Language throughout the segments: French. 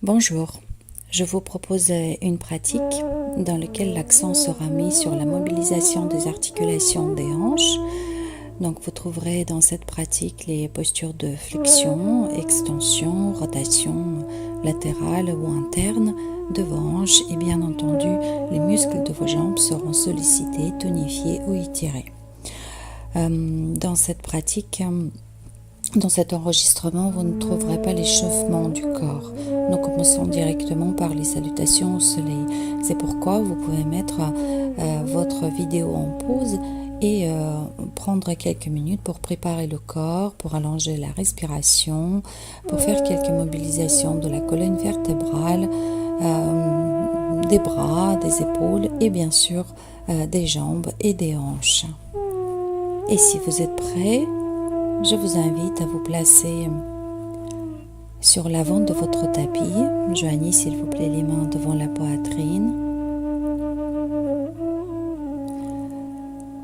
Bonjour, je vous propose une pratique dans laquelle l'accent sera mis sur la mobilisation des articulations des hanches. Donc vous trouverez dans cette pratique les postures de flexion, extension, rotation latérale ou interne de vos hanches et bien entendu les muscles de vos jambes seront sollicités, tonifiés ou étirés. Dans cette pratique, dans cet enregistrement, vous ne trouverez pas l'échauffement du corps. Nous commençons directement par les salutations au soleil. C'est pourquoi vous pouvez mettre votre vidéo en pause et prendre quelques minutes pour préparer le corps, pour allonger la respiration, pour faire quelques mobilisations de la colonne vertébrale, des bras, des épaules et bien sûr des jambes et des hanches. Et si vous êtes prêts, je vous invite à vous placer sur l'avant de votre tapis. Joignez s'il vous plaît les mains devant la poitrine.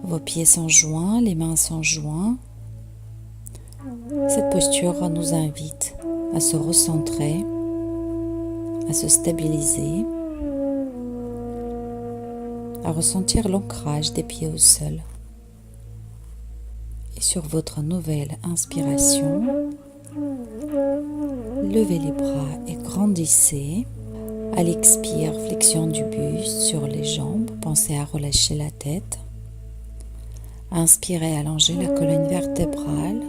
Vos pieds sont joints, les mains sont joints. Cette posture nous invite à se recentrer, à se stabiliser, à ressentir l'ancrage des pieds au sol. Et sur votre nouvelle inspiration, levez les bras et grandissez. À l'expire, flexion du buste sur les jambes. Pensez à relâcher la tête. Inspirez, allongez la colonne vertébrale.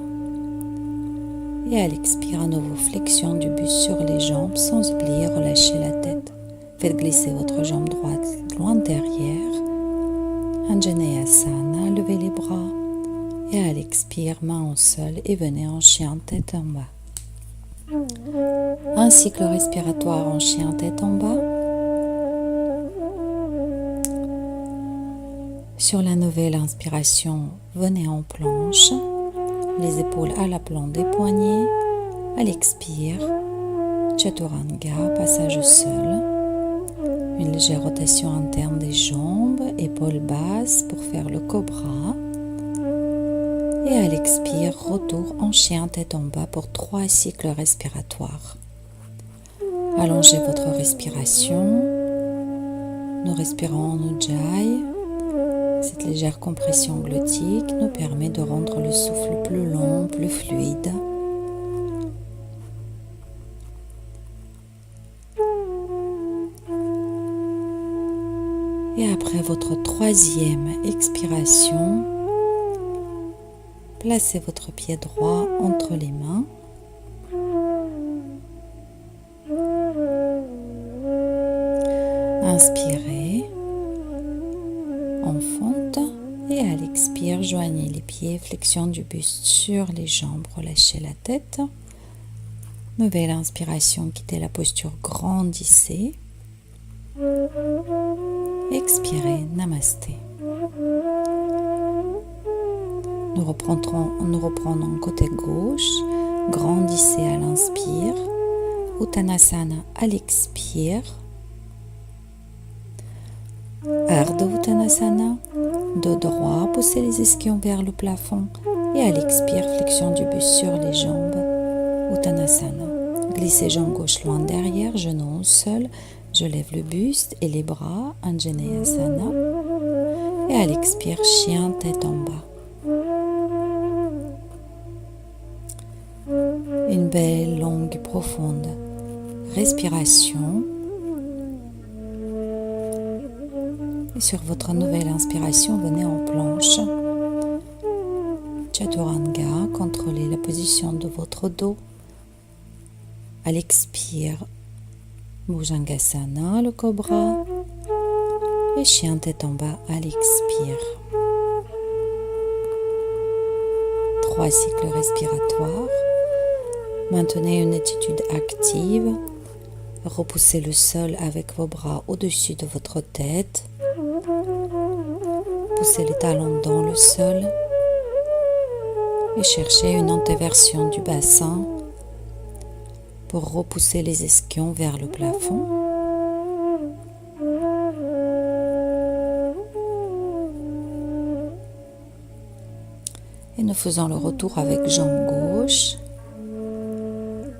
Et à l'expire, à nouveau, flexion du buste sur les jambes. Sans oublier, relâchez la tête. Faites glisser votre jambe droite loin derrière. Anjaneyasana, levez les bras. Et à l'expire, main au sol et venez en chien tête en bas. Un cycle respiratoire en chien tête en bas. Sur la nouvelle inspiration, venez en planche, les épaules à l'aplomb des poignets. À l'expire, Chaturanga, passage au sol. Une légère rotation interne des jambes, épaules basses pour faire le cobra. Et à l'expire, retour en chien tête en bas pour 3 cycles respiratoires. Allongez votre respiration. Nous respirons en Ujjayi. Cette légère compression glottique nous permet de rendre le souffle plus long, plus fluide. Et après votre 3e expiration, placez votre pied droit entre les mains. Inspirez, en fente, et à l'expire, joignez les pieds, flexion du buste sur les jambes, relâchez la tête. Nouvelle inspiration, quittez la posture, grandissez. Expirez, namasté. Nous reprenons côté gauche, grandissez à l'inspire, Uttanasana à l'expire, Ardha Uttanasana, dos droit, poussez les ischions vers le plafond et à l'expire, flexion du buste sur les jambes, Uttanasana. Glissez jambe gauche loin derrière, genou au sol, je lève le buste et les bras, Anjaneyasana, et à l'expire, chien tête en bas. Une belle, longue, profonde respiration. Et sur votre nouvelle inspiration, venez en planche. Chaturanga, contrôlez la position de votre dos. À l'expire, Bhujangasana, le cobra. Et chien tête en bas à l'expire. 3 cycles respiratoires. Maintenez une attitude active. Repoussez le sol avec vos bras au-dessus de votre tête. Poussez les talons dans le sol. Et cherchez une antéversion du bassin pour repousser les ischions vers le plafond. Et nous faisons le retour avec jambe gauche.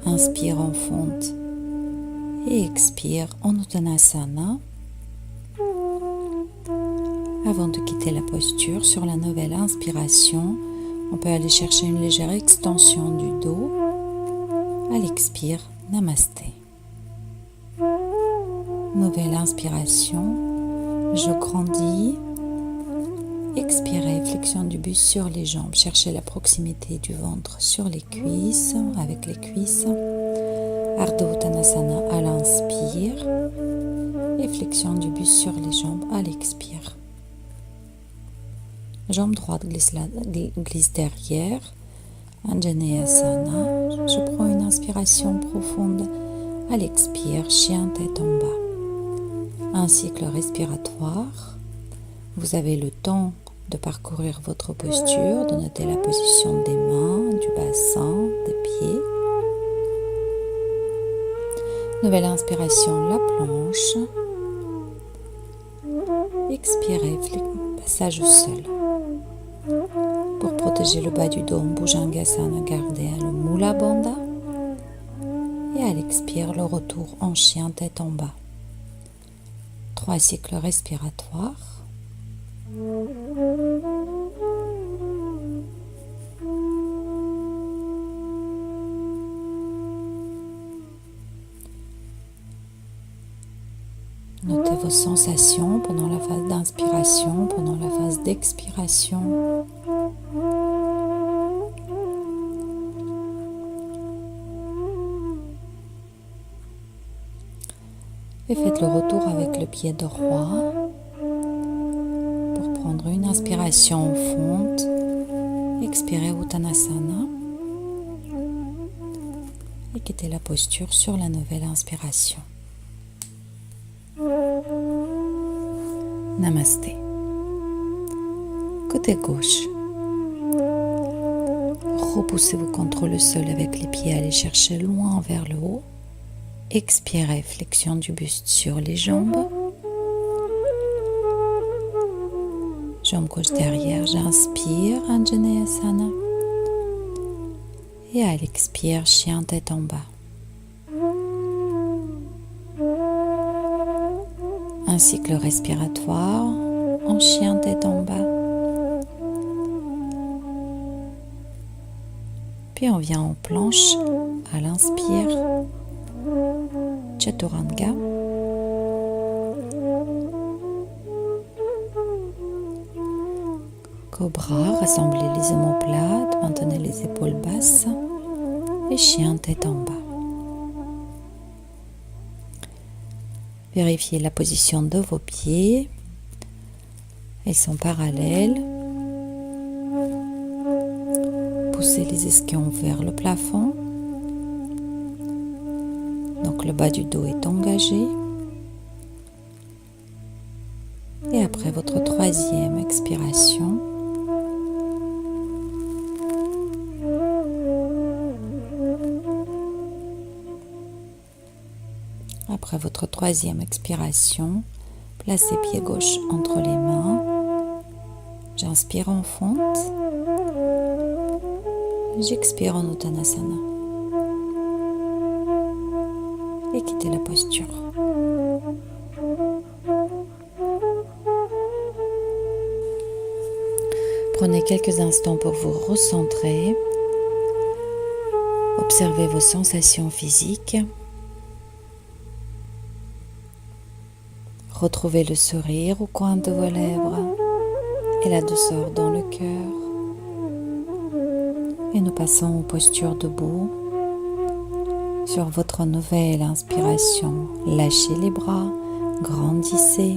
Inspire en fonte Et expire en Uttanasana. Avant de quitter la posture, sur la nouvelle inspiration, on peut aller chercher une légère extension du dos. À l'expire, Namasté. Nouvelle inspiration, je grandis. Expirez, flexion du buste sur les jambes. Cherchez la proximité du ventre sur les cuisses, avec les cuisses. Ardha Uttanasana à l'inspire. Et flexion du buste sur les jambes à l'expire. Jambe droite glisse derrière. Anjaneyasana. Je prends une inspiration profonde. À l'expire, chien tête en bas. Un cycle respiratoire. Vous avez le temps de parcourir votre posture, de noter la position des mains, du bassin, des pieds. Nouvelle inspiration, la planche. Expirez, passage au sol. Pour protéger le bas du dos, Bhujangasana, gardez le Mula Bandha. Et à l'expire, le retour en chien tête en bas. 3 cycles respiratoires. Notez vos sensations pendant la phase d'inspiration, pendant la phase d'expiration. Et faites le retour avec le pied droit pour prendre une inspiration en fonte. Expirez Uttanasana et quittez la posture sur la nouvelle inspiration. Namasté. Côté gauche. Repoussez-vous contre le sol avec les pieds, allez chercher loin vers le haut. Expirez, flexion du buste sur les jambes. Jambe gauche derrière, j'inspire, Anjaneyasana. Et à l'expire, chien tête en bas. Un cycle respiratoire en chien tête en bas. Puis on vient en planche à l'inspire. Chaturanga. Cobra, rassemblez les omoplates, maintenez les épaules basses et chien tête en bas. Vérifiez la position de vos pieds. Ils sont parallèles. Poussez les ischions vers le plafond. Donc le bas du dos est engagé. Et après votre troisième expiration, placez pied gauche entre les mains. J'inspire en fonte. J'expire en Uttanasana. Et quittez la posture. Prenez quelques instants pour vous recentrer. Observez vos sensations physiques. Retrouvez le sourire au coin de vos lèvres et la douceur dans le cœur. Et nous passons aux postures debout. Sur votre nouvelle inspiration, lâchez les bras, grandissez.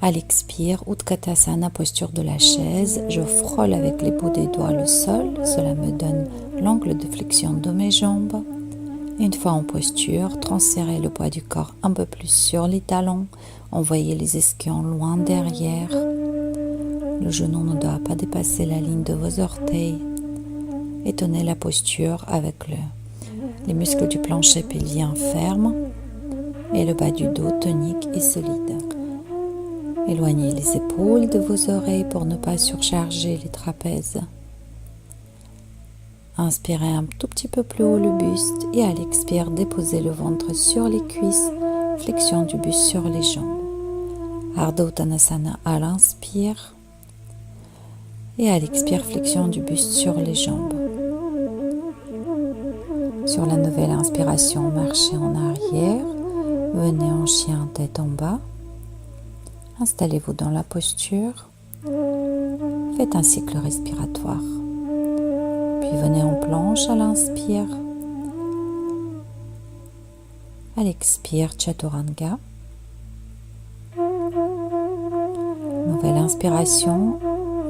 À l'expire, Utkatasana, posture de la chaise. Je frôle avec les bouts des doigts le sol. Cela me donne l'angle de flexion de mes jambes. Une fois en posture, transférez le poids du corps un peu plus sur les talons. Envoyez les ischions loin derrière. Le genou ne doit pas dépasser la ligne de vos orteils. Et tenez la posture avec les muscles du plancher pelvien fermes et le bas du dos tonique et solide. Éloignez les épaules de vos oreilles pour ne pas surcharger les trapèzes. Inspirez un tout petit peu plus haut le buste et à l'expire, déposez le ventre sur les cuisses, flexion du buste sur les jambes. Ardha Uttanasana à l'inspire et à l'expire, flexion du buste sur les jambes. Sur la nouvelle inspiration, marchez en arrière, venez en chien tête en bas. Installez-vous dans la posture, faites un cycle respiratoire. Puis venez en planche à l'inspire. À l'expire, Chaturanga. Nouvelle inspiration,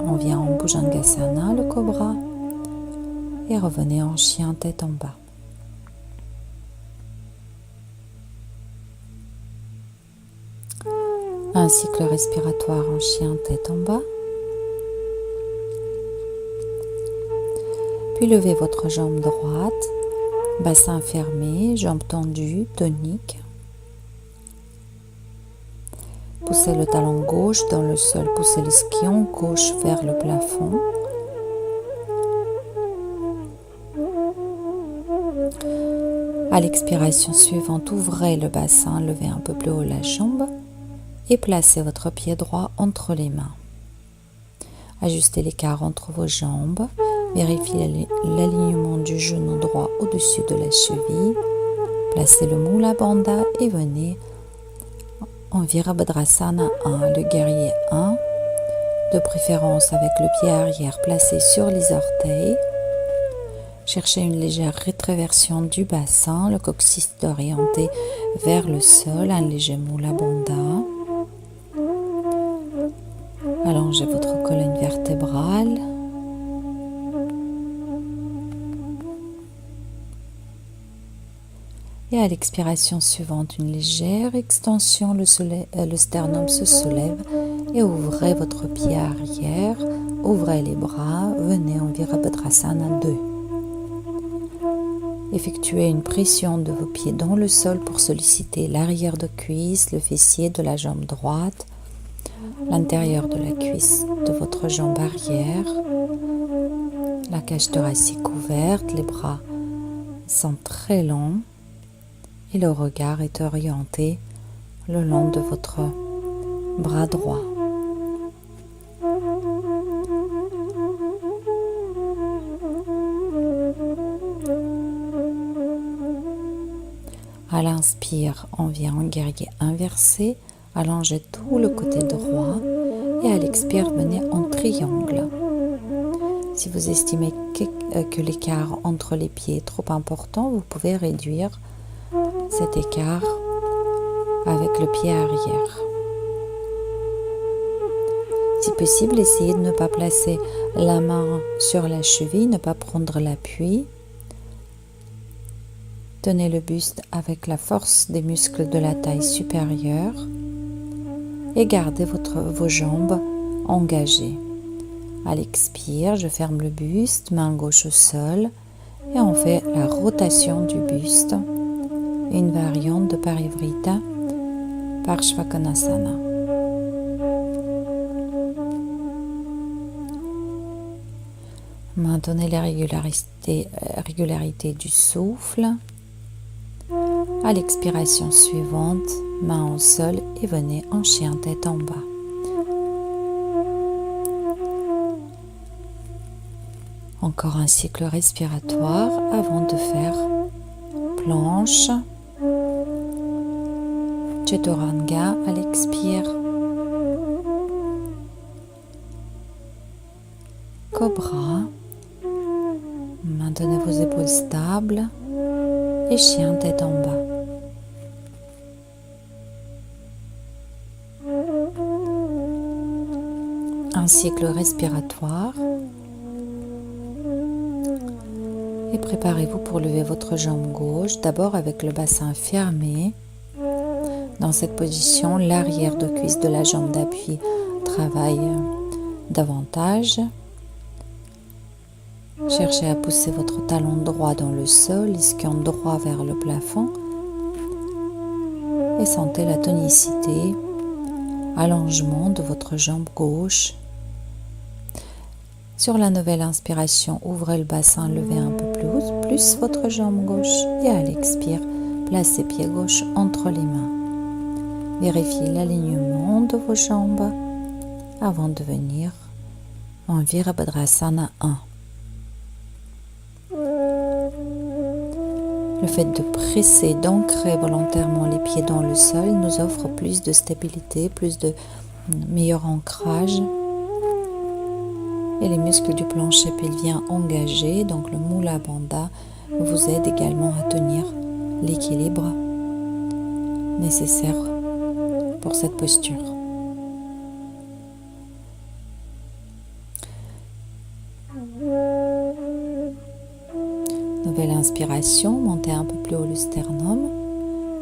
on vient en Bhujangasana, le cobra. Et revenez en chien tête en bas. Un cycle respiratoire en chien tête en bas. Puis levez votre jambe droite, bassin fermé, jambes tendues, tonique. Poussez le talon gauche dans le sol, poussez l'ischion gauche vers le plafond. À l'expiration suivante, ouvrez le bassin, levez un peu plus haut la jambe et placez votre pied droit entre les mains. Ajustez l'écart entre vos jambes. Vérifiez l'alignement du genou droit au-dessus de la cheville. Placez le Mula Bandha et venez en Virabhadrasana 1, le guerrier 1, de préférence avec le pied arrière placé sur les orteils. Cherchez une légère rétroversion du bassin, le coccyx orienté vers le sol, un léger Mula Bandha. Allongez votre colonne vertébrale. Et à l'expiration suivante, une légère extension, le sternum se soulève et ouvrez votre pied arrière, ouvrez les bras, venez en Virabhadrasana 2. Effectuez une pression de vos pieds dans le sol pour solliciter l'arrière de cuisse, le fessier de la jambe droite, l'intérieur de la cuisse de votre jambe arrière, la cage thoracique ouverte, les bras sont très longs. Et le regard est orienté le long de votre bras droit. À l'inspire, on vient en guerrier inversé, allongez tout le côté droit et à l'expire, venez en triangle. Si vous estimez que l'écart entre les pieds est trop important, vous pouvez réduire cet écart avec le pied arrière. Si possible, essayez de ne pas placer la main sur la cheville, ne pas prendre l'appui. Tenez le buste avec la force des muscles de la taille supérieure et gardez vos jambes engagées. À l'expire, je ferme le buste, main gauche au sol et on fait la rotation du buste. Une variante de Parivrtta, Parshvakonasana. Maintenez la régularité du souffle. À l'expiration suivante, main au sol et venez en chien tête en bas. Encore un cycle respiratoire avant de faire planche. Chaturanga à l'expire. Cobra. Maintenez vos épaules stables. Et chien tête en bas. Un cycle respiratoire. Et préparez-vous pour lever votre jambe gauche, d'abord avec le bassin fermé. Dans cette position, l'arrière de cuisse de la jambe d'appui travaille davantage. Cherchez à pousser votre talon droit dans le sol, ischion droit vers le plafond. Et sentez la tonicité, allongement de votre jambe gauche. Sur la nouvelle inspiration, ouvrez le bassin, levez un peu plus votre jambe gauche et à l'expire, placez pied gauche entre les mains. Vérifiez l'alignement de vos jambes avant de venir en Virabhadrasana 1. Le fait de presser, d'ancrer volontairement les pieds dans le sol nous offre plus de stabilité, plus de meilleur ancrage. Et les muscles du plancher pelvien engagés, donc le Mula Bandha, vous aide également à tenir l'équilibre nécessaire pour cette posture. Nouvelle inspiration, montez un peu plus haut le sternum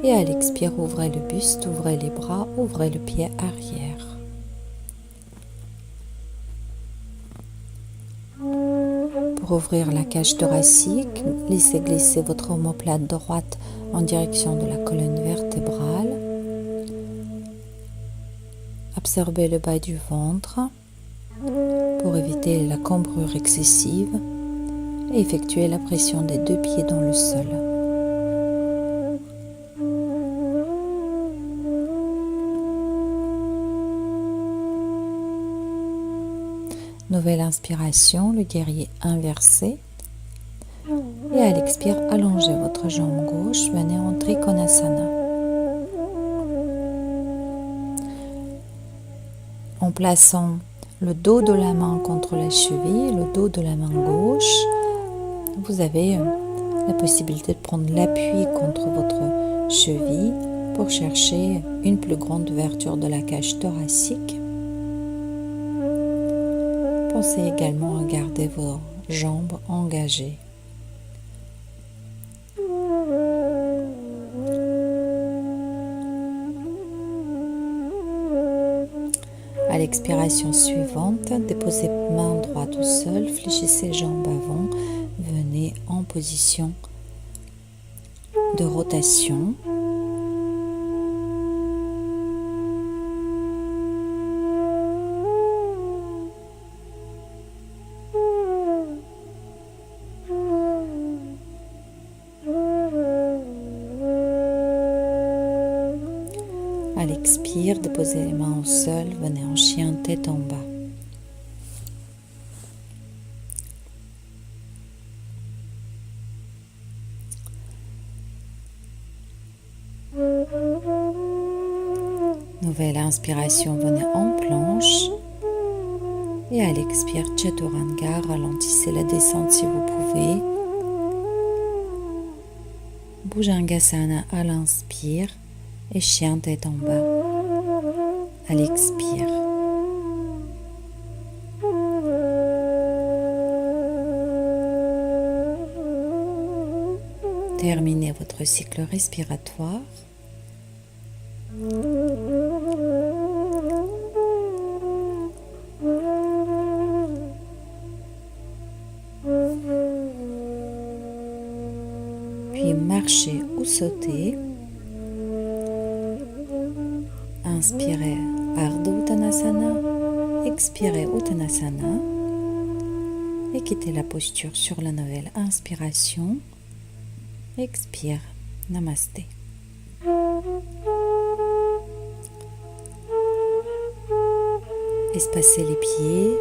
et à l'expire, ouvrez le buste, ouvrez les bras, ouvrez le pied arrière. Pour ouvrir la cage thoracique, laissez glisser votre omoplate droite en direction de la colonne vertébrale. Absorbez le bas du ventre pour éviter la cambrure excessive et effectuez la pression des deux pieds dans le sol. Nouvelle inspiration, le guerrier inversé. Et à l'expire, allongez votre jambe gauche, venez en Trikonasana. En plaçant le dos de la main contre la cheville, le dos de la main gauche, vous avez la possibilité de prendre l'appui contre votre cheville pour chercher une plus grande ouverture de la cage thoracique. Pensez également à garder vos jambes engagées. À l'expiration suivante, déposez main droite au sol, fléchissez jambes avant, venez en position de rotation. À l'expire, déposez les mains au sol, venez en chien tête en bas. Nouvelle inspiration, venez en planche. Et à l'expire, Chaturanga, ralentissez la descente si vous pouvez. Bhujangasana à l'inspire. Et chien tête en bas à l'expire. Terminez votre cycle respiratoire. Puis marchez ou sautez. Inspirez Ardha Uttanasana, expirez Uttanasana et quittez la posture sur la nouvelle inspiration. Expire, Namasté. Espacez les pieds,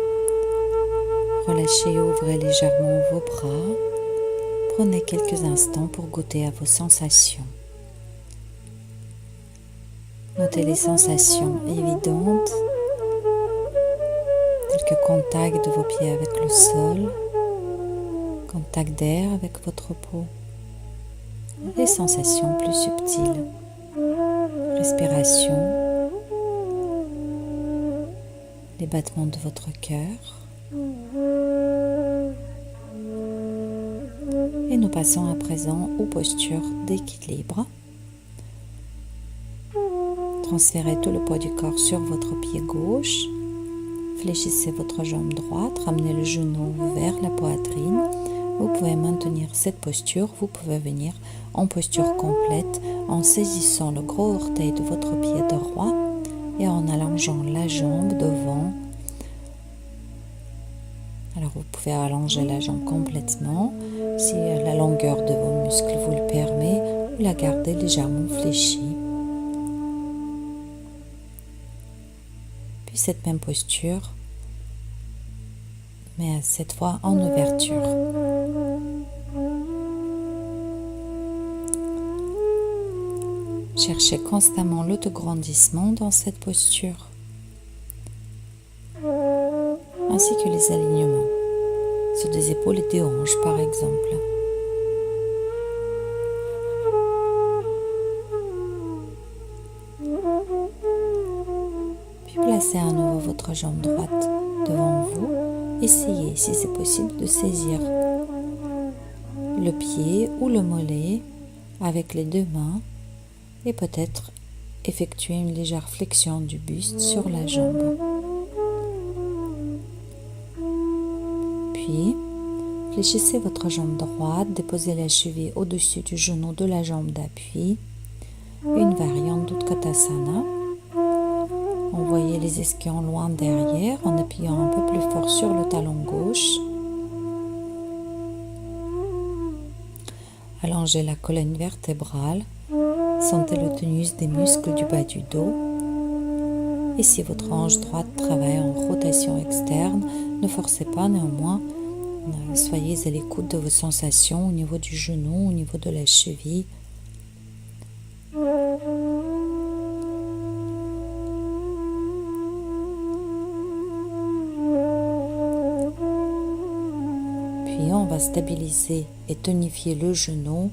relâchez et ouvrez légèrement vos bras. Prenez quelques instants pour goûter à vos sensations. Notez les sensations évidentes, telles que contact de vos pieds avec le sol, contact d'air avec votre peau, les sensations plus subtiles, respiration, les battements de votre cœur. Et nous passons à présent aux postures d'équilibre. Transférez tout le poids du corps sur votre pied gauche. Fléchissez votre jambe droite, ramenez le genou vers la poitrine. Vous pouvez maintenir cette posture. Vous pouvez venir en posture complète en saisissant le gros orteil de votre pied droit et en allongeant la jambe devant. Alors vous pouvez allonger la jambe complètement, Si la longueur de vos muscles vous le permet, vous la gardez légèrement fléchie. Puis cette même posture, mais cette fois en ouverture. Cherchez constamment l'autograndissement dans cette posture, ainsi que les alignements sur des épaules et des hanches par exemple. Puis placez à nouveau votre jambe droite devant vous. Essayez, si c'est possible, de saisir le pied ou le mollet avec les deux mains et peut-être effectuer une légère flexion du buste sur la jambe. Puis, fléchissez votre jambe droite, déposez la cheville au-dessus du genou de la jambe d'appui, une variante d'Utkatasana. Envoyez les ischions loin derrière en appuyant un peu plus fort sur le talon gauche. Allongez la colonne vertébrale. Sentez le tonus des muscles du bas du dos. Et si votre hanche droite travaille en rotation externe, ne forcez pas néanmoins. Soyez à l'écoute de vos sensations au niveau du genou, au niveau de la cheville. Puis on va stabiliser et tonifier le genou.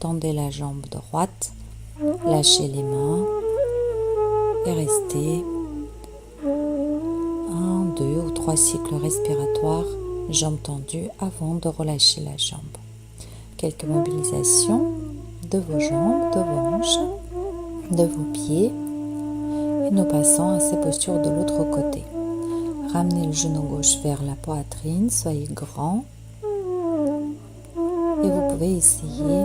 Tendez la jambe droite, lâchez les mains et restez 1, 2 ou 3 cycles respiratoires, jambes tendues avant de relâcher la jambe. Quelques mobilisations de vos jambes, de vos hanches, de vos pieds. Et nous passons à ces postures de l'autre côté. Ramenez le genou gauche vers la poitrine, soyez grand. Et vous pouvez essayer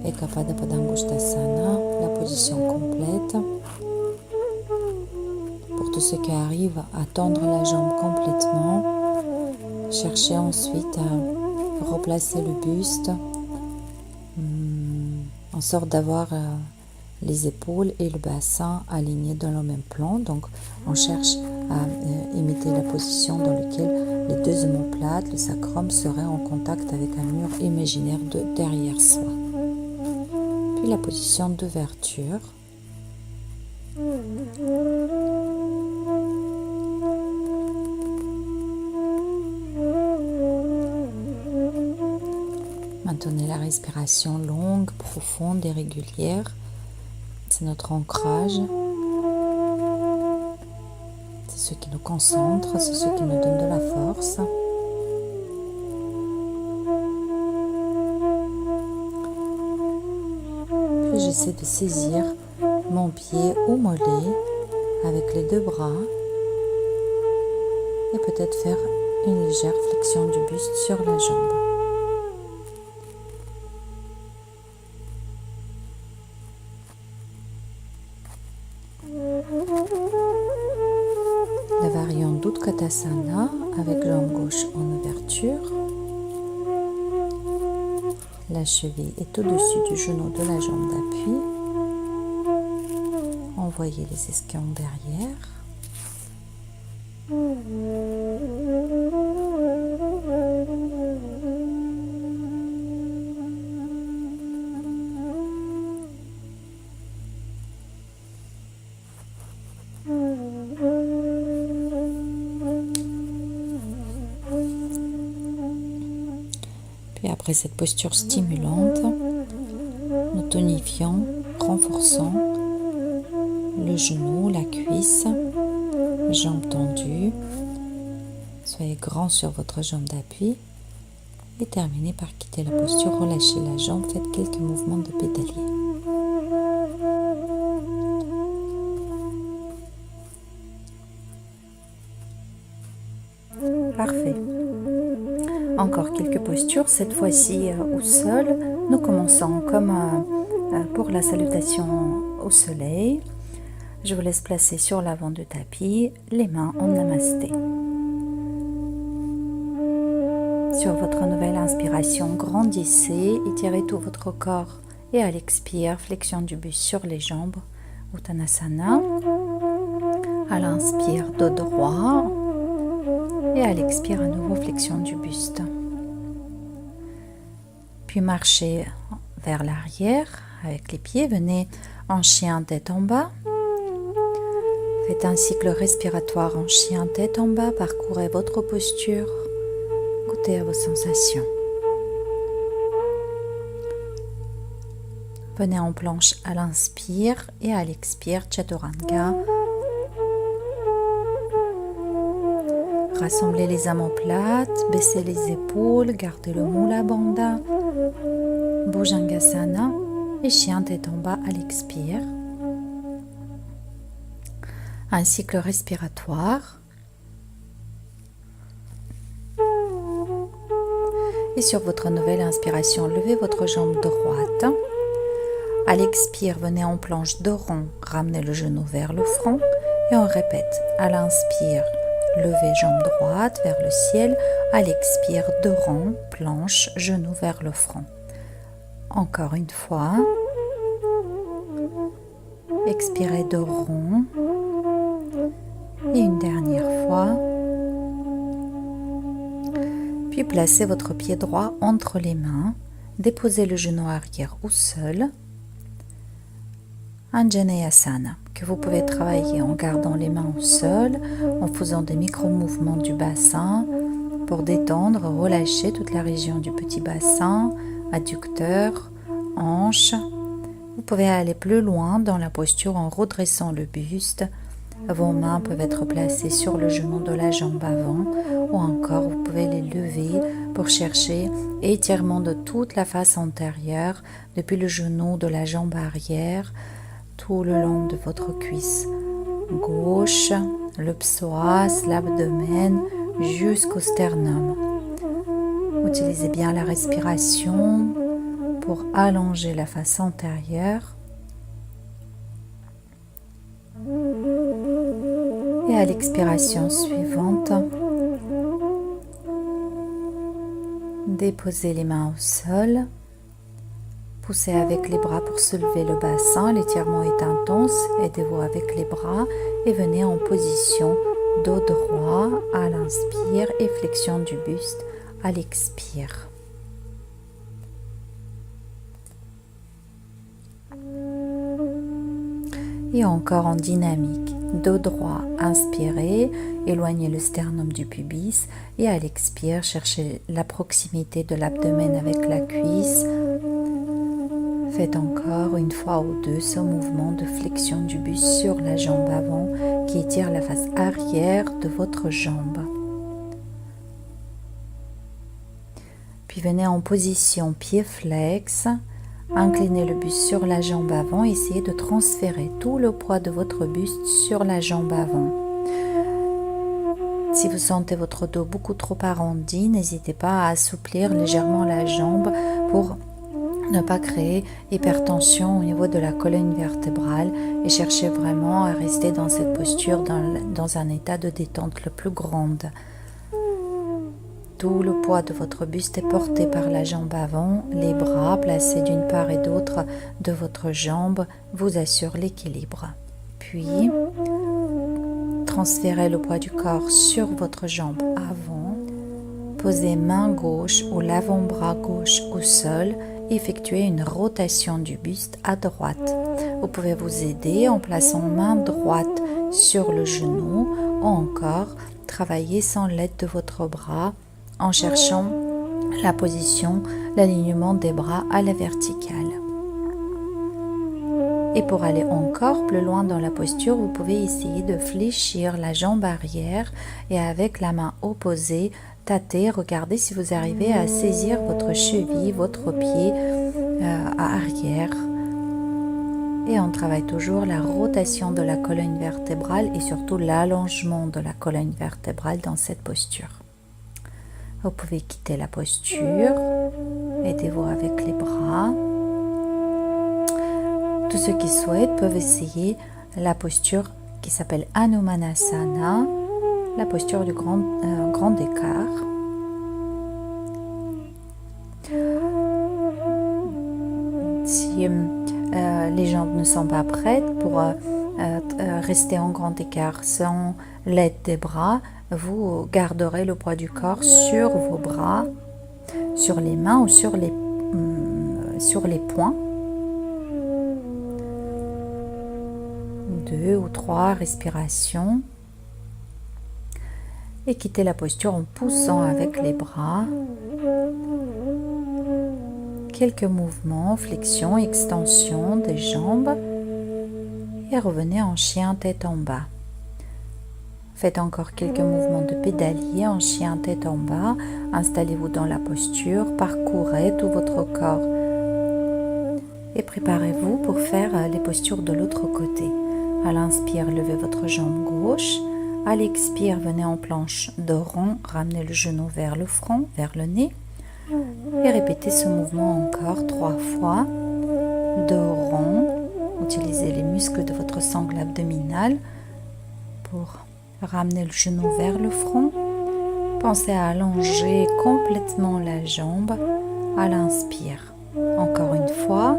Ekapada Padangusthasana, la position complète. Pour tous ceux qui arrivent à tendre la jambe complètement, cherchez ensuite à replacer le buste en sorte d'avoir les épaules et le bassin alignés dans le même plan. Donc on cherche à imiter la position dans laquelle les deux omoplates, le sacrum, seraient en contact avec un mur imaginaire derrière soi. Puis la position d'ouverture. Maintenez la respiration longue, profonde et régulière. C'est notre ancrage. C'est ce qui nous concentre, c'est ce qui nous donne de la force. Puis j'essaie de saisir mon pied ou mollet avec les deux bras et peut-être faire une légère flexion du buste sur la jambe. La variante d'Utkatasana avec l'homme gauche en ouverture. La cheville est au-dessus du genou de la jambe d'appui. Envoyez les ischions derrière. Puis après cette posture stimulante, nous tonifions, renforçons le genou, la cuisse, jambes tendues. Soyez grand sur votre jambe d'appui et terminez par quitter la posture, relâchez la jambe, faites quelques mouvements de pédalier. Parfait. Encore quelques postures, cette fois-ci au sol. Nous commençons comme pour la salutation au soleil. Je vous laisse placer sur l'avant du tapis, les mains en namasté. Sur votre nouvelle inspiration, grandissez, étirez tout votre corps et à l'expire, flexion du buste sur les jambes, Uttanasana. À l'inspire, dos droit et à l'expire, à nouveau flexion du buste. Puis marchez vers l'arrière avec les pieds, venez en chien tête en bas. Faites un cycle respiratoire en chien tête en bas, parcourez votre posture, goûtez à vos sensations. Venez en planche à l'inspire et à l'expire, Chaturanga. Rassemblez les omoplates, baissez les épaules, gardez le Mula Bandha, Bhujangasana et chien tête en bas à l'expire. Un cycle respiratoire. Et sur votre nouvelle inspiration, levez votre jambe droite. À l'expire, venez en planche dos rond, ramenez le genou vers le front et on répète. À l'inspire, levez jambe droite vers le ciel. À l'expire, dos rond, planche, genou vers le front. Encore une fois. Expirez dos rond. Et une dernière fois. Puis placez votre pied droit entre les mains. Déposez le genou arrière au sol. Anjaneyasana, que vous pouvez travailler en gardant les mains au sol, en faisant des micro-mouvements du bassin pour détendre, relâcher toute la région du petit bassin, adducteur, hanche. Vous pouvez aller plus loin dans la posture en redressant le buste. Vos mains peuvent être placées sur le genou de la jambe avant ou encore vous pouvez les lever pour chercher étirement de toute la face antérieure depuis le genou de la jambe arrière tout le long de votre cuisse gauche, le psoas, l'abdomen jusqu'au sternum. Utilisez bien la respiration pour allonger la face antérieure. Et à l'expiration suivante, déposez les mains au sol, poussez avec les bras pour soulever le bassin, l'étirement est intense, aidez-vous avec les bras et venez en position dos droit à l'inspire et flexion du buste à l'expire. Et encore en dynamique. Dos droit, inspirez, éloignez le sternum du pubis et à l'expire, cherchez la proximité de l'abdomen avec la cuisse. Faites encore une fois ou deux ce mouvement de flexion du buste sur la jambe avant qui étire la face arrière de votre jambe. Puis venez en position pied flex. Inclinez le buste sur la jambe avant, essayez de transférer tout le poids de votre buste sur la jambe avant. Si vous sentez votre dos beaucoup trop arrondi, n'hésitez pas à assouplir légèrement la jambe pour ne pas créer hypertension au niveau de la colonne vertébrale et cherchez vraiment à rester dans cette posture dans un état de détente le plus grande. Tout le poids de votre buste est porté par la jambe avant, les bras placés d'une part et d'autre de votre jambe vous assurent l'équilibre. Puis, transférez le poids du corps sur votre jambe avant, posez main gauche ou l'avant-bras gauche au sol, effectuez une rotation du buste à droite. Vous pouvez vous aider en plaçant main droite sur le genou ou encore travailler sans l'aide de votre bras en cherchant la position, l'alignement des bras à la verticale. Et pour aller encore plus loin dans la posture, vous pouvez essayer de fléchir la jambe arrière et avec la main opposée, tâtez, regardez si vous arrivez à saisir votre cheville, votre pied à arrière. Et on travaille toujours la rotation de la colonne vertébrale et surtout l'allongement de la colonne vertébrale dans cette posture. Vous pouvez quitter la posture, aidez-vous avec les bras. Tous ceux qui souhaitent peuvent essayer la posture qui s'appelle Hanumanasana, la posture du grand écart. Si les jambes ne sont pas prêtes pour rester en grand écart sans l'aide des bras, vous garderez le poids du corps sur vos bras, sur les mains ou sur les poings. 2 ou 3 respirations. Et quittez la posture en poussant avec les bras. Quelques mouvements, flexion, extension des jambes. Et revenez en chien tête en bas. Faites encore quelques mouvements de pédalier en chien tête en bas. Installez-vous dans la posture, parcourez tout votre corps. Et préparez-vous pour faire les postures de l'autre côté. À l'inspire, levez votre jambe gauche. À l'expire, venez en planche de rond, ramenez le genou vers le front, vers le nez. Et répétez ce mouvement encore 3 fois. De rond, utilisez les muscles de votre sangle abdominale pour ramenez le genou vers le front. Pensez à allonger complètement la jambe à l'inspire. Encore une fois.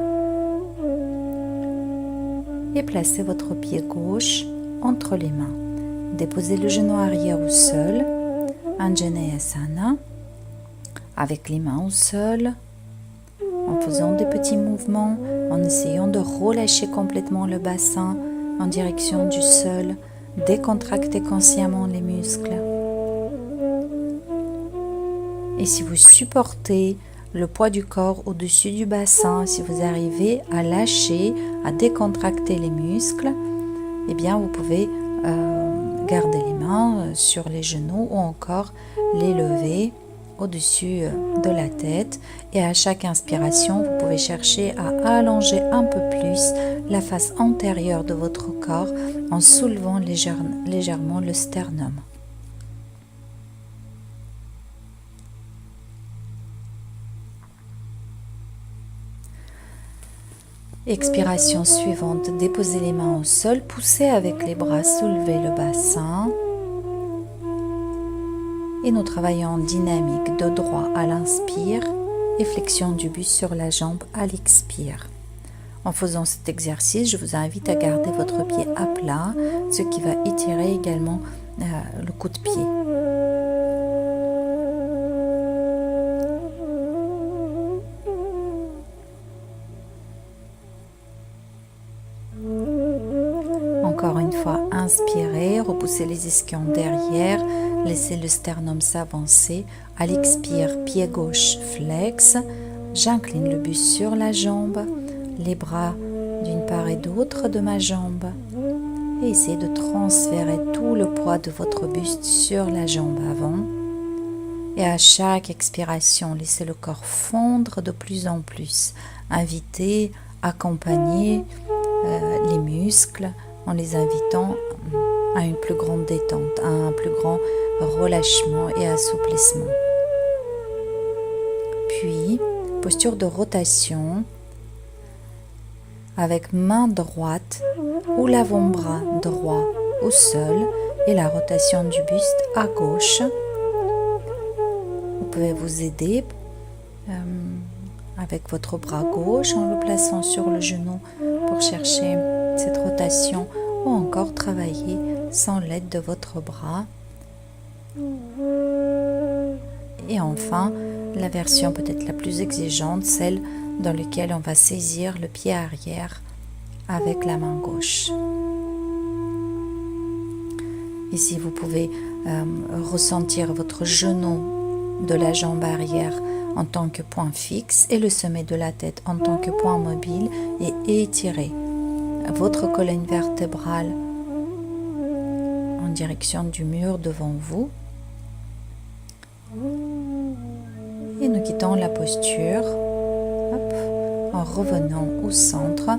Et placez votre pied gauche entre les mains. Déposez le genou arrière au sol. Anjaneyasana. Avec les mains au sol. En faisant des petits mouvements. En essayant de relâcher complètement le bassin en direction du sol. Décontractez consciemment les muscles. Et si vous supportez le poids du corps au-dessus du bassin, si vous arrivez à lâcher, à décontracter les muscles, eh bien vous pouvez garder les mains sur les genoux ou encore les lever au-dessus de la tête. Et à chaque inspiration, vous pouvez chercher à allonger un peu plus la face antérieure de votre corps en soulevant légèrement le sternum. Expiration suivante, déposez les mains au sol, poussez avec les bras, soulevez le bassin. Et nous travaillons en dynamique de droit à l'inspire et flexion du buste sur la jambe à l'expire. En faisant cet exercice, je vous invite à garder votre pied à plat, ce qui va étirer également le coup de pied. Encore une fois, inspirez, repoussez les ischions derrière, laissez le sternum s'avancer. À l'expire, pied gauche flex, j'incline le buste sur la jambe, les bras d'une part et d'autre de ma jambe et essayez de transférer tout le poids de votre buste sur la jambe avant. Et à chaque expiration, laissez le corps fondre de plus en plus. Invitez, accompagnez les muscles en les invitant à une plus grande détente, à un plus grand relâchement et assouplissement. Puis, posture de rotation avec main droite ou l'avant-bras droit au sol et la rotation du buste à gauche. Vous pouvez vous aider avec votre bras gauche en le plaçant sur le genou pour chercher cette rotation ou encore travailler sans l'aide de votre bras. Et enfin, la version peut-être la plus exigeante, celle dans laquelle on va saisir le pied arrière avec la main gauche. Ici, vous pouvez ressentir votre genou de la jambe arrière en tant que point fixe et le sommet de la tête en tant que point mobile et étirer votre colonne vertébrale en direction du mur devant vous. Et nous quittons la posture en revenant au centre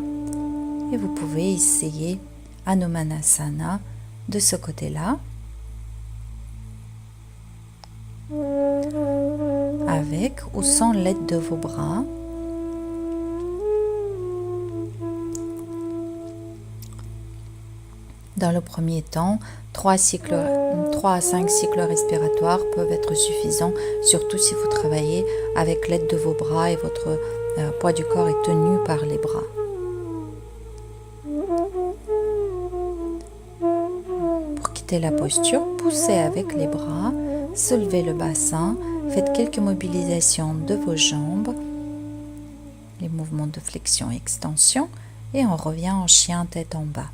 et vous pouvez essayer Hanumanasana de ce côté-là avec ou sans l'aide de vos bras. Dans le premier temps, 3 à 5 cycles respiratoires peuvent être suffisants, surtout si vous travaillez avec l'aide de vos bras et votre poids du corps est tenu par les bras. Pour quitter la posture, poussez avec les bras, soulevez le bassin, faites quelques mobilisations de vos jambes, les mouvements de flexion et extension, et on revient en chien tête en bas.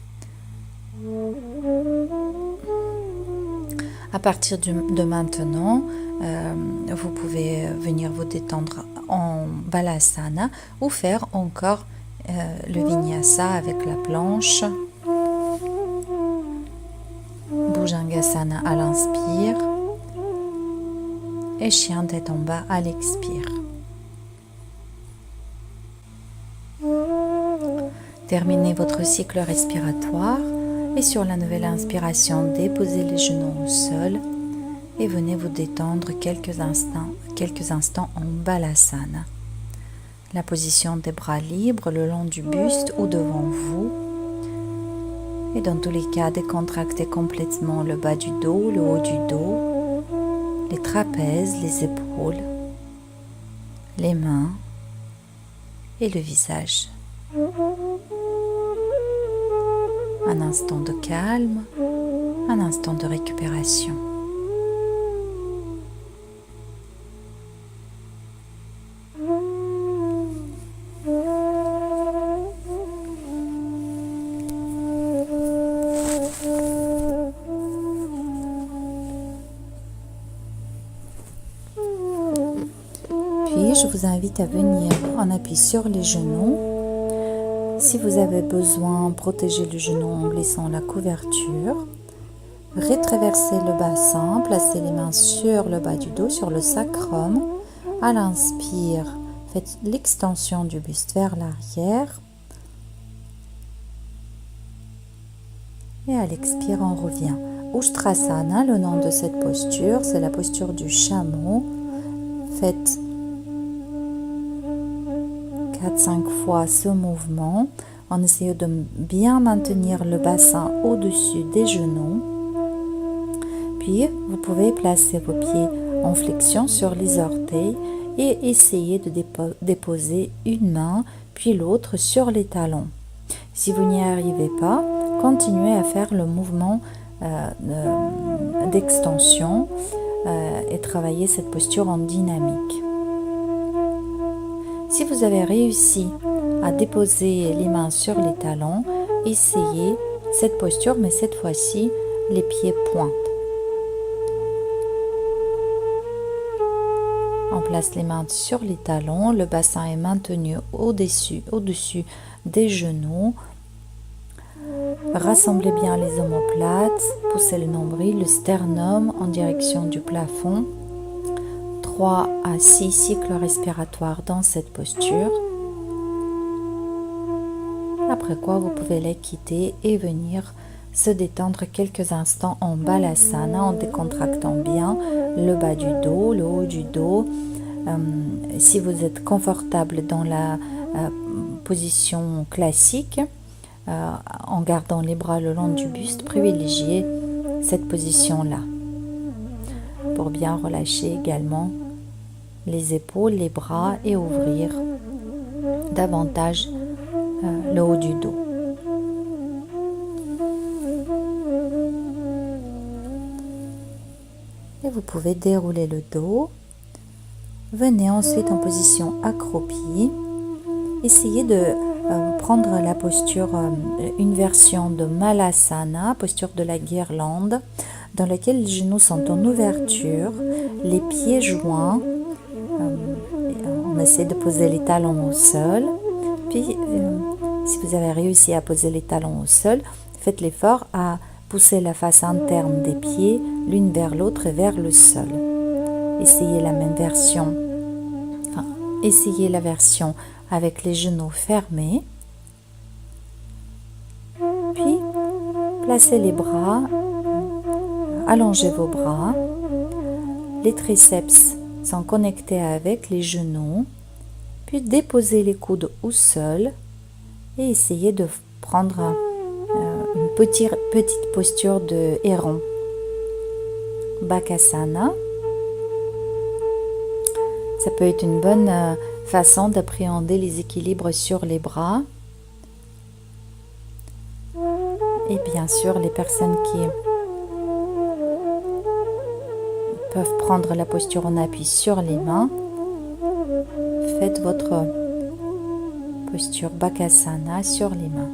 À partir de maintenant, vous pouvez venir vous détendre en Balasana ou faire encore le Vinyasa avec la planche. Bhujangasana à l'inspire et chien tête en bas à l'expire. Terminez votre cycle respiratoire et sur la nouvelle inspiration, déposez les genoux au sol et venez vous détendre quelques instants en Balasana. La position des bras libres le long du buste ou devant vous. Et dans tous les cas, décontractez complètement le bas du dos, le haut du dos, les trapèzes, les épaules, les mains et le visage. Un instant de calme, un instant de récupération. Puis, je vous invite à venir en appui sur les genoux. Si vous avez besoin, protégez le genou en glissant la couverture. Rétraversez le bassin, placez les mains sur le bas du dos, sur le sacrum. À l'inspire, faites l'extension du buste vers l'arrière. Et à l'expire, on revient. Ustrasana, le nom de cette posture, c'est la posture du chameau. Faites 4-5 fois ce mouvement en essayant de bien maintenir le bassin au-dessus des genoux. Puis, vous pouvez placer vos pieds en flexion sur les orteils et essayer de déposer une main puis l'autre sur les talons. Si vous n'y arrivez pas, continuez à faire le mouvement d'extension et travailler cette posture en dynamique. Si vous avez réussi à déposer les mains sur les talons, essayez cette posture, mais cette fois-ci, les pieds pointent. On place les mains sur les talons, le bassin est maintenu au-dessus des genoux. Rassemblez bien les omoplates, poussez le nombril, le sternum en direction du plafond. 3 à 6 cycles respiratoires dans cette posture. Après quoi, vous pouvez les quitter et venir se détendre quelques instants en Balasana en décontractant bien le bas du dos, le haut du dos. Si vous êtes confortable dans la position classique, en gardant les bras le long du buste, privilégiez cette position-là pour bien relâcher également les épaules, les bras et ouvrir davantage le haut du dos. Et vous pouvez dérouler le dos. Venez ensuite en position accroupie. Essayez de prendre la posture, une version de Malasana, posture de la guirlande, dans laquelle les genoux sont en ouverture, les pieds joints. On essaie de poser les talons au sol. Puis, si vous avez réussi à poser les talons au sol, faites l'effort à pousser la face interne des pieds l'une vers l'autre et vers le sol. Essayez la même version. Essayez la version avec les genoux fermés. Puis, placez les bras, allongez vos bras. Les triceps sont connectés avec les genoux. Puis, déposez les coudes au sol et essayez de prendre une petite posture de héron. Bakasana. Ça peut être une bonne façon d'appréhender les équilibres sur les bras. Et bien sûr, les personnes qui peuvent prendre la posture en appui sur les mains, faites votre posture Bakasana sur les mains.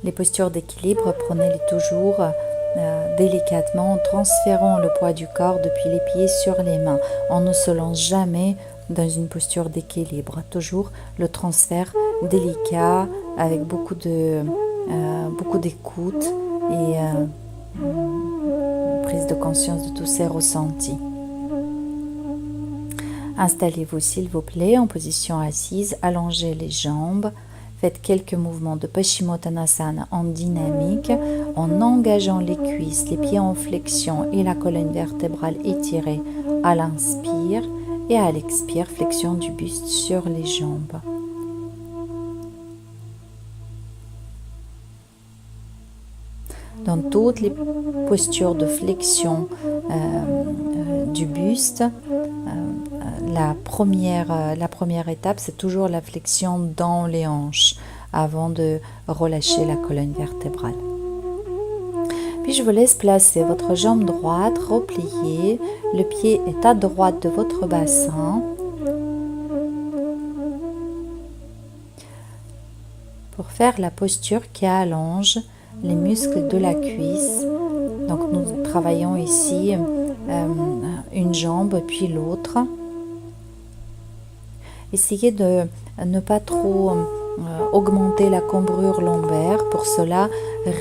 Les postures d'équilibre, prenez-les toujours délicatement en transférant le poids du corps depuis les pieds sur les mains. On ne se lance jamais dans une posture d'équilibre. Toujours le transfert délicat avec beaucoup d'écoute et prise de conscience de tous ces ressentis. Installez-vous s'il vous plaît en position assise, allongez les jambes. Faites quelques mouvements de Paschimottanasana en dynamique, en engageant les cuisses, les pieds en flexion et la colonne vertébrale étirée à l'inspire et à l'expire, flexion du buste sur les jambes. Dans toutes les postures de flexion du buste, la première étape, c'est toujours la flexion dans les hanches avant de relâcher la colonne vertébrale. Puis je vous laisse placer votre jambe droite, repliée, le pied est à droite de votre bassin. Pour faire la posture qui allonge les muscles de la cuisse. Donc nous travaillons ici une jambe puis l'autre. Essayez de ne pas trop augmenter la cambrure lombaire. Pour cela,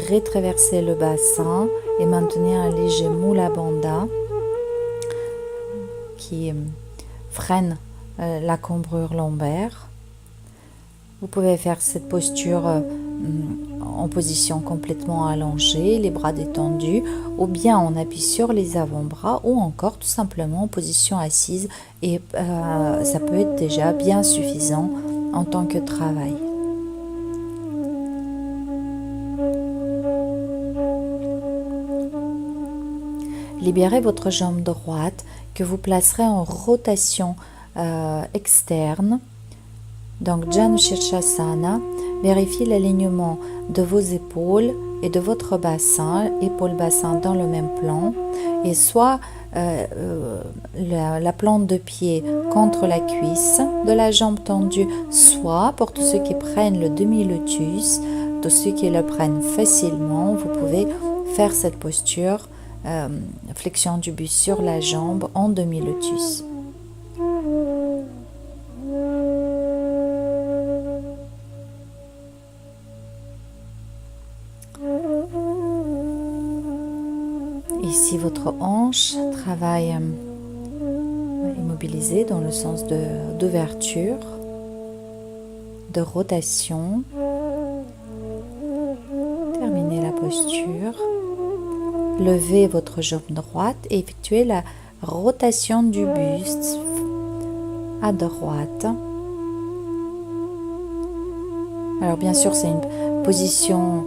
rétraversez le bassin et maintenez un léger Mula Bandha qui freine la cambrure lombaire. Vous pouvez faire cette posture en position complètement allongée, les bras détendus, ou bien on appuie sur les avant-bras, ou encore tout simplement en position assise, et ça peut être déjà bien suffisant en tant que travail. Libérez votre jambe droite que vous placerez en rotation externe. Donc Janu Shirshasana, vérifiez l'alignement de vos épaules et de votre bassin, épaules-bassin dans le même plan, et soit la plante de pied contre la cuisse de la jambe tendue, soit pour tous ceux qui prennent le demi-lotus, tous ceux qui le prennent facilement, vous pouvez faire cette posture, flexion du buste sur la jambe en demi-lotus. Ici, votre hanche travaille immobilisée dans le sens d'ouverture, de rotation. Terminez la posture. Levez votre jambe droite et effectuez la rotation du buste à droite. Alors bien sûr, c'est une position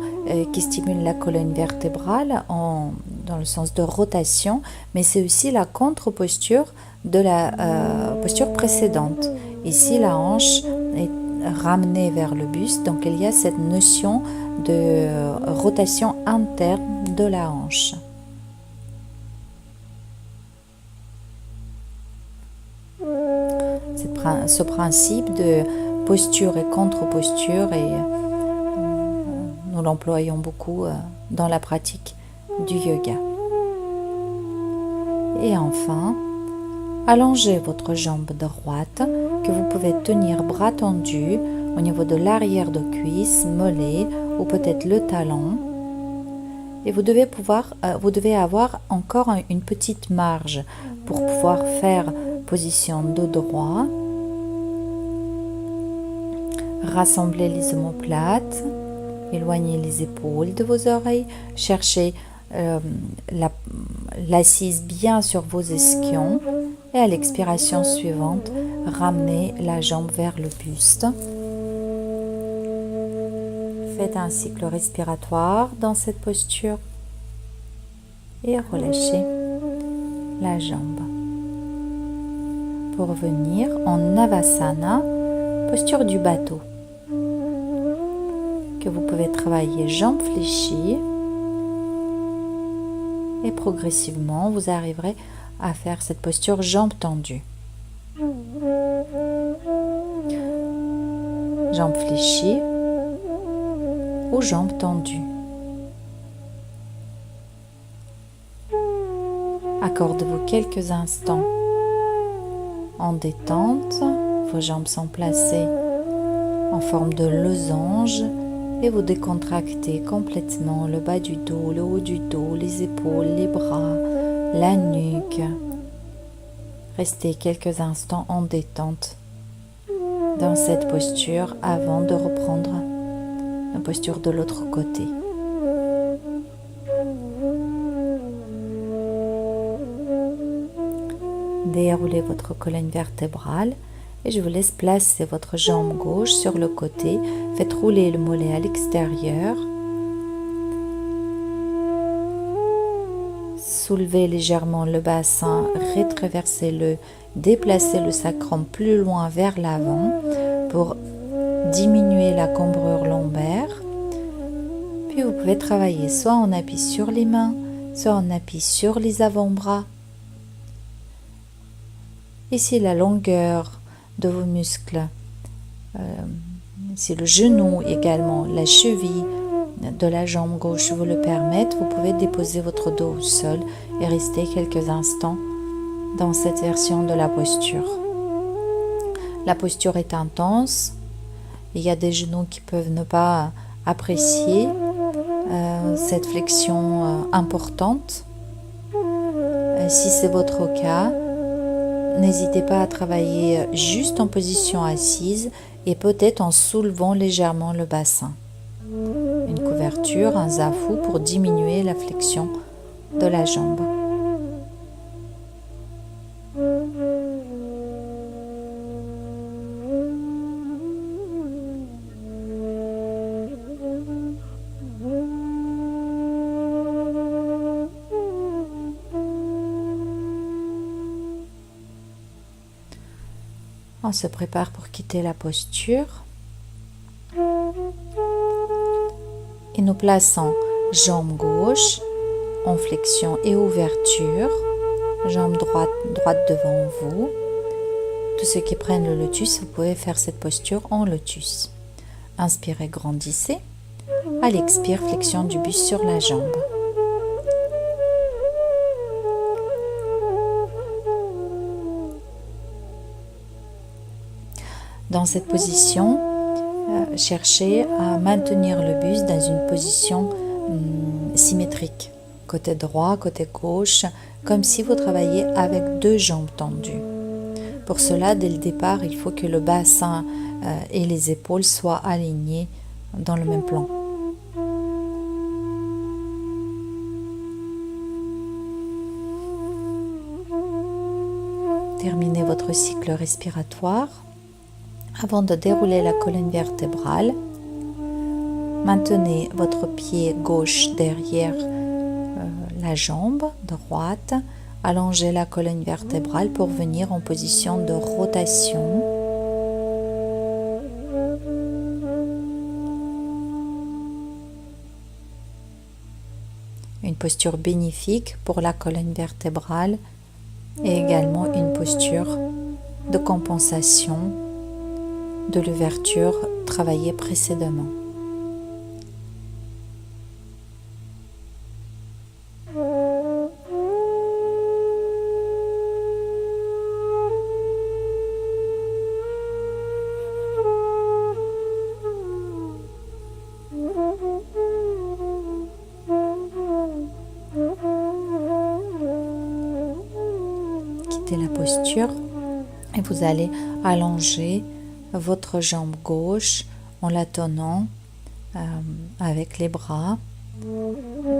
qui stimule la colonne vertébrale dans le sens de rotation, mais c'est aussi la contre-posture de la posture précédente. Ici, la hanche est ramenée vers le buste, donc il y a cette notion de rotation interne de la hanche. Ce principe de posture et contre-posture, et nous l'employons beaucoup dans la pratique du yoga. Et enfin, allongez votre jambe droite que vous pouvez tenir bras tendus au niveau de l'arrière de cuisse, mollet ou peut-être le talon. Et vous devez avoir encore une petite marge pour pouvoir faire position dos droit. Rassemblez les omoplates, éloignez les épaules de vos oreilles, cherchez l'assise bien sur vos ischions Et à l'expiration suivante, ramenez la jambe vers le buste. Faites un cycle respiratoire dans cette posture et relâchez la jambe. Pour revenir en Navasana, posture du bateau, que vous pouvez travailler jambes fléchies et progressivement vous arriverez à faire cette posture jambes tendues. Jambes fléchies ou jambes tendues. Accordez-vous quelques instants en détente. Vos jambes sont placées en forme de losange et vous décontractez complètement le bas du dos, le haut du dos, les épaules, les bras, la nuque. Restez quelques instants en détente dans cette posture avant de reprendre la posture de l'autre côté. Déroulez votre colonne vertébrale et je vous laisse placer votre jambe gauche sur le côté. Faites rouler le mollet à l'extérieur. Soulevez légèrement le bassin, rétroversez-le, déplacez le sacrum plus loin vers l'avant pour diminuer la cambrure lombaire. Puis vous pouvez travailler soit en appui sur les mains, soit en appui sur les avant-bras. Ici, la longueur de vos muscles, si le genou également, la cheville de la jambe gauche vous le permettent, vous pouvez déposer votre dos au sol et rester quelques instants dans cette version de la posture. La posture est intense. Il y a des genoux qui peuvent ne pas apprécier cette flexion importante. Si c'est votre cas, n'hésitez pas à travailler juste en position assise et peut-être en soulevant légèrement le bassin. Une couverture, un zafu pour diminuer la flexion de la jambe. On se prépare pour quitter la posture. Et nous plaçons jambe gauche en flexion et ouverture. Jambe droite devant vous. Tous ceux qui prennent le lotus, vous pouvez faire cette posture en lotus. Inspirez, grandissez. À l'expire, flexion du buste sur la jambe. Dans cette position, cherchez à maintenir le buste dans une position symétrique, côté droit, côté gauche, comme si vous travailliez avec deux jambes tendues. Pour cela, dès le départ, il faut que le bassin et les épaules soient alignés dans le même plan. Terminez votre cycle respiratoire. Avant de dérouler la colonne vertébrale, maintenez votre pied gauche derrière la jambe droite. Allongez la colonne vertébrale pour venir en position de rotation. Une posture bénéfique pour la colonne vertébrale et également une posture de compensation de l'ouverture travaillée précédemment. Quittez la posture et vous allez allonger votre jambe gauche en la tenant avec les bras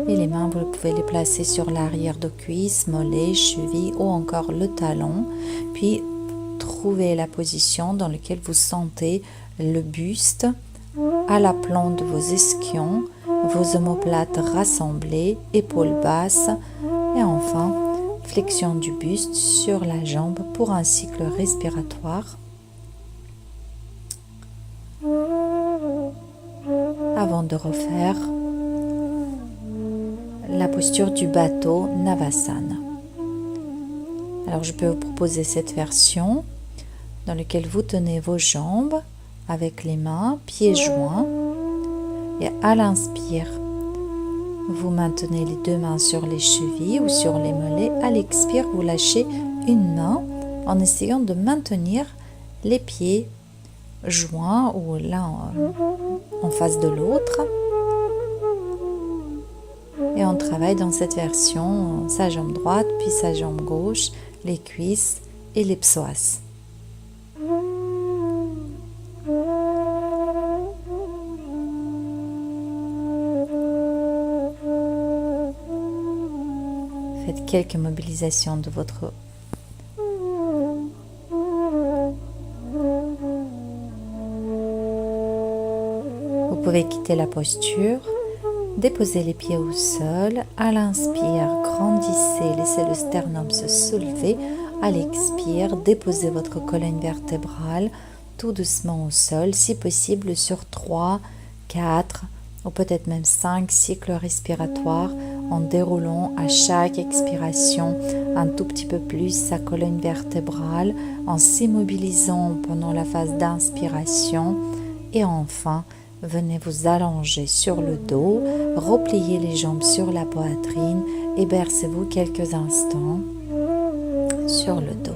Et les mains, vous pouvez les placer sur l'arrière de cuisse, mollet, cheville ou encore le talon. Puis, trouvez la position dans laquelle vous sentez le buste à l'aplomb de vos ischions, vos omoplates rassemblées, épaules basses et enfin, flexion du buste sur la jambe pour un cycle respiratoire. Avant de refaire la posture du bateau Navasana. Alors je peux vous proposer cette version dans laquelle vous tenez vos jambes avec les mains, pieds joints et à l'inspire, vous maintenez les deux mains sur les chevilles ou sur les mollets. À l'expire, vous lâchez une main en essayant de maintenir les pieds joints ou l'un en face de l'autre. Et on travaille dans cette version sa jambe droite puis sa jambe gauche, les cuisses et les psoas. Faites quelques mobilisations de votre Vous pouvez quitter la posture. Déposez les pieds au sol. À l'inspire, grandissez, laissez le sternum se soulever. À l'expire, déposez votre colonne vertébrale tout doucement au sol, si possible sur 3, 4 ou peut-être même 5 cycles respiratoires en déroulant à chaque expiration un tout petit peu plus sa colonne vertébrale, en s'immobilisant pendant la phase d'inspiration et enfin, venez vous allonger sur le dos, repliez les jambes sur la poitrine et bercez-vous quelques instants sur le dos.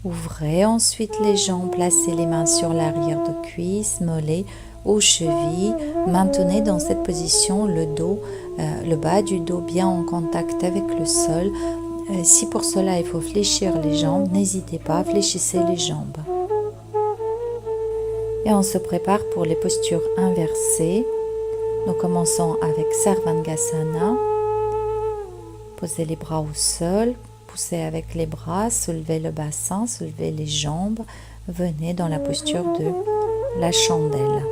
Ouvrez ensuite les jambes, placez les mains sur l'arrière de cuisse, mollets ou chevilles. Maintenez dans cette position le dos, le bas du dos bien en contact avec le sol. Si pour cela il faut fléchir les jambes, n'hésitez pas, fléchissez les jambes. Et on se prépare pour les postures inversées. Nous commençons avec Sarvangasana. Posez les bras au sol, poussez avec les bras, soulevez le bassin, soulevez les jambes. Venez dans la posture de la chandelle.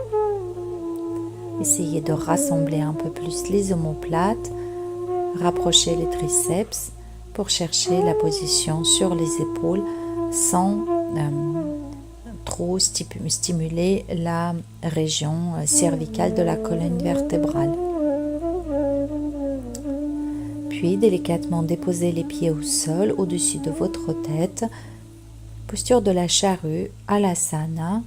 Essayez de rassembler un peu plus les omoplates, rapprochez les triceps pour chercher la position sur les épaules sans trop stimuler la région cervicale de la colonne vertébrale. Puis délicatement déposez les pieds au sol au-dessus de votre tête. Posture de la charrue, Alasana.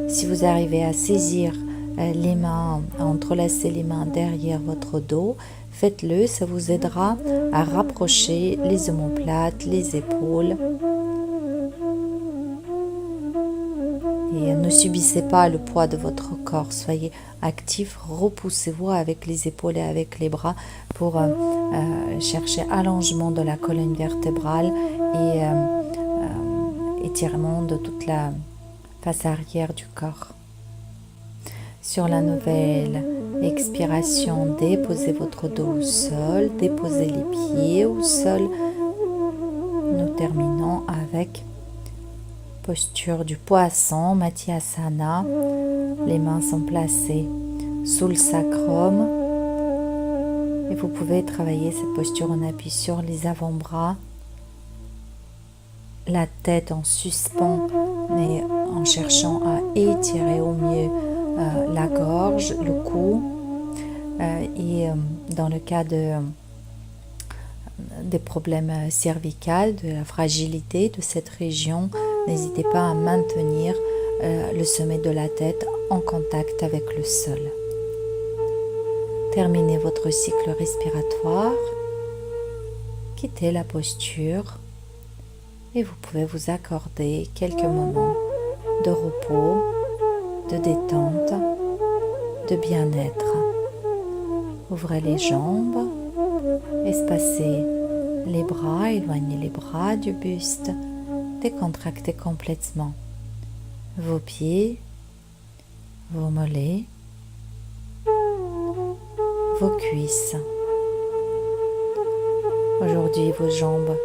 Si vous arrivez à saisir les mains, à entrelacer les mains derrière votre dos, faites-le, ça vous aidera à rapprocher les omoplates, les épaules. Et ne subissez pas le poids de votre corps, soyez actif, repoussez-vous avec les épaules et avec les bras pour chercher allongement de la colonne vertébrale et étirement de toute la face arrière du corps. Sur la nouvelle expiration, déposez votre dos au sol, déposez les pieds au sol. Nous terminons avec posture du poisson, Matyasana. Les mains sont placées sous le sacrum. Et vous pouvez travailler cette posture en appui sur les avant-bras. La tête en suspens, mais en cherchant à étirer au mieux la gorge, le cou. Et dans le cas des problèmes cervicaux, de la fragilité de cette région, n'hésitez pas à maintenir le sommet de la tête en contact avec le sol. Terminez votre cycle respiratoire, quittez la posture et vous pouvez vous accorder quelques moments de repos, de détente, de bien-être. Ouvrez les jambes, espacez les bras, éloignez les bras du buste, décontractez complètement vos pieds, vos mollets, vos cuisses. Aujourd'hui, vos jambes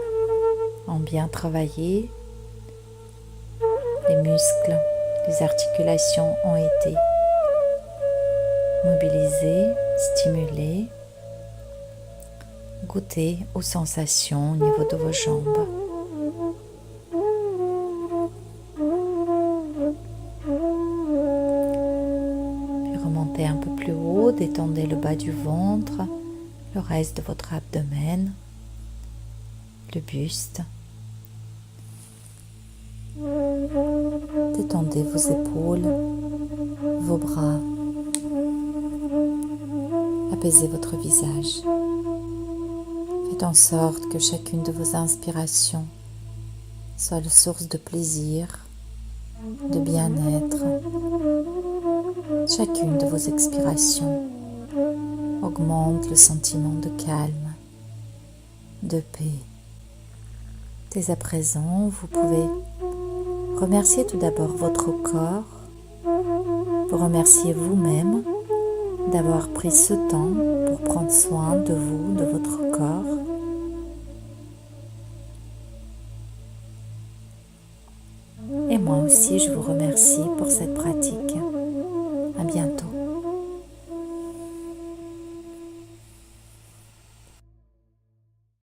ont bien travaillé, les muscles, les articulations ont été mobilisées, stimulées. Goûtez aux sensations au niveau de vos jambes. Puis remontez un peu plus haut, détendez le bas du ventre, le reste de votre abdomen, le buste. Détendez vos épaules, vos bras. Apaisez votre visage. Faites en sorte que chacune de vos inspirations soit la source de plaisir, de bien-être. Chacune de vos expirations augmente le sentiment de calme, de paix. Dès à présent, vous pouvez remercier tout d'abord votre corps, vous remercier vous-même d'avoir pris ce temps pour prendre soin de vous, de votre corps. Et moi aussi, je vous remercie pour cette pratique.